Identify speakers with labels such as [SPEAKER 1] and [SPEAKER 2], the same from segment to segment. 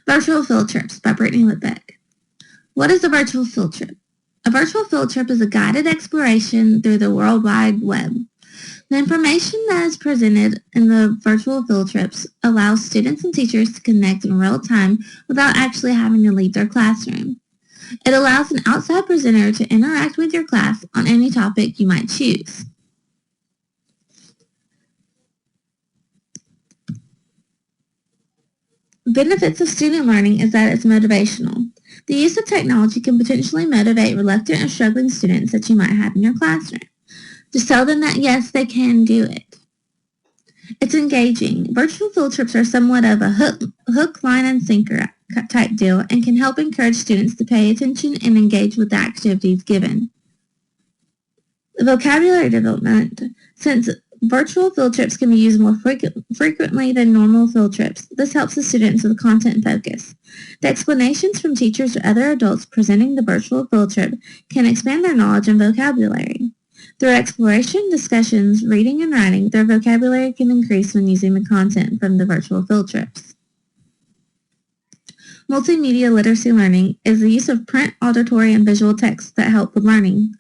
[SPEAKER 1] Virtual Field Trips by Brittany Whitbeck. What is a virtual field trip? A virtual field trip is a guided exploration through the World Wide Web. The information that is presented in the virtual field trips allows students and teachers to connect in real time without actually having to leave their classroom. It allows an outside presenter to interact with your class on any topic you might choose. Benefits of student learning is that it's motivational. The use of technology can potentially motivate reluctant or struggling students that you might have in your classroom. Just tell them that yes, they can do it. It's engaging. Virtual field trips are somewhat of a hook, line, and sinker type deal and can help encourage students to pay attention and engage with the activities given. Vocabulary development. Since virtual field trips can be used more frequently than normal field trips, this helps the students with content focus. The explanations from teachers or other adults presenting the virtual field trip can expand their knowledge and vocabulary. Through exploration, discussions, reading, and writing, their vocabulary can increase when using the content from the virtual field trips. Multimedia literacy learning is the use of print, auditory, and visual text that help with learning.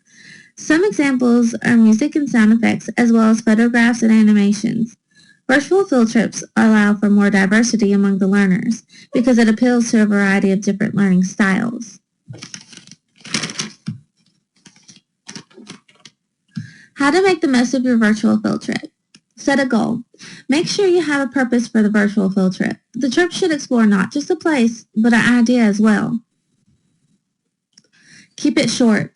[SPEAKER 1] Some examples are music and sound effects, as well as photographs and animations. Virtual field trips allow for more diversity among the learners because it appeals to a variety of different learning styles. How to make the most of your virtual field trip. Set a goal. Make sure you have a purpose for the virtual field trip. The trip should explore not just a place, but an idea as well. Keep it short.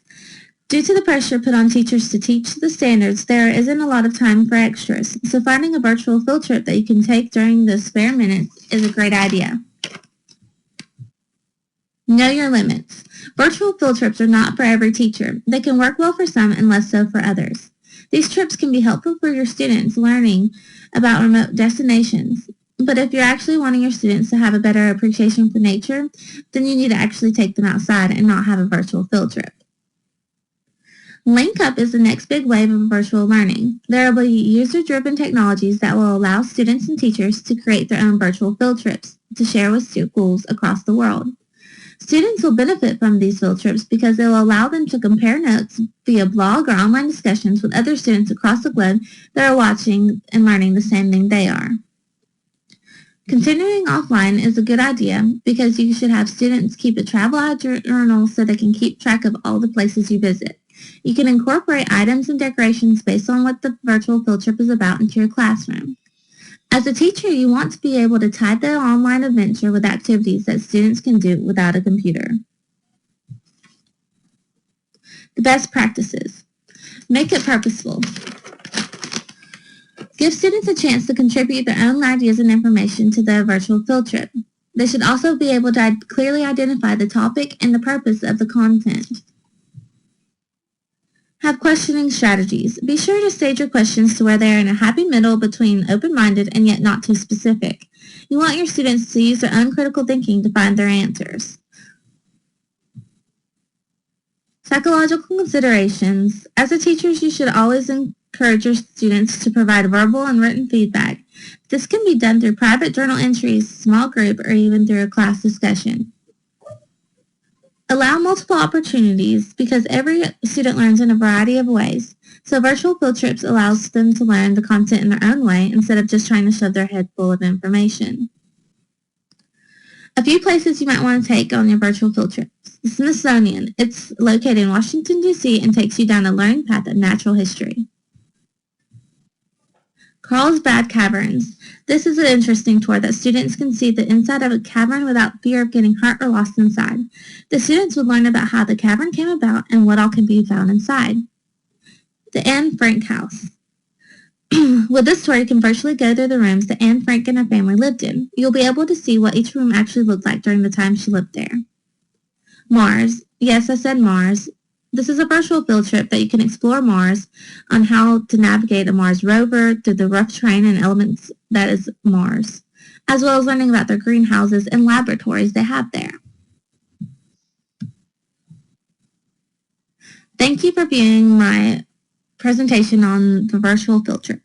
[SPEAKER 1] Due to the pressure put on teachers to teach the standards, there isn't a lot of time for extras, so finding a virtual field trip that you can take during the spare minutes is a great idea. Know your limits. Virtual field trips are not for every teacher. They can work well for some and less so for others. These trips can be helpful for your students learning about remote destinations, but if you're actually wanting your students to have a better appreciation for nature, then you need to actually take them outside and not have a virtual field trip. LinkUp is the next big wave of virtual learning. There will be user-driven technologies that will allow students and teachers to create their own virtual field trips to share with schools across the world. Students will benefit from these field trips because they will allow them to compare notes via blog or online discussions with other students across the globe that are watching and learning the same thing they are. Continuing offline is a good idea because you should have students keep a travel journal so they can keep track of all the places you visit. You can incorporate items and decorations based on what the virtual field trip is about into your classroom. As a teacher, you want to be able to tie the online adventure with activities that students can do without a computer. The best practices. Make it purposeful. Give students a chance to contribute their own ideas and information to the virtual field trip. They should also be able to clearly identify the topic and the purpose of the content. Have questioning strategies. Be sure to stage your questions to where they are in a happy middle between open-minded and yet not too specific. You want your students to use their own critical thinking to find their answers. Psychological considerations. As a teacher, you should always encourage your students to provide verbal and written feedback. This can be done through private journal entries, small group, or even through a class discussion. Allow multiple opportunities because every student learns in a variety of ways. So virtual field trips allows them to learn the content in their own way instead of just trying to shove their head full of information. A few places you might want to take on your virtual field trips. The Smithsonian. It's located in Washington, D.C. and takes you down a learning path of natural history. Carlsbad Caverns. This is an interesting tour that students can see the inside of a cavern without fear of getting hurt or lost inside. The students would learn about how the cavern came about and what all can be found inside. The Anne Frank House. With this tour, you can virtually go through the rooms that Anne Frank and her family lived in. You'll be able to see what each room actually looked like during the time she lived there. Mars. Yes, I said Mars. This is a virtual field trip that you can explore Mars on how to navigate a Mars rover through the rough terrain and elements that is Mars, as well as learning about their greenhouses and laboratories they have there. Thank you for viewing my presentation on the virtual field trip.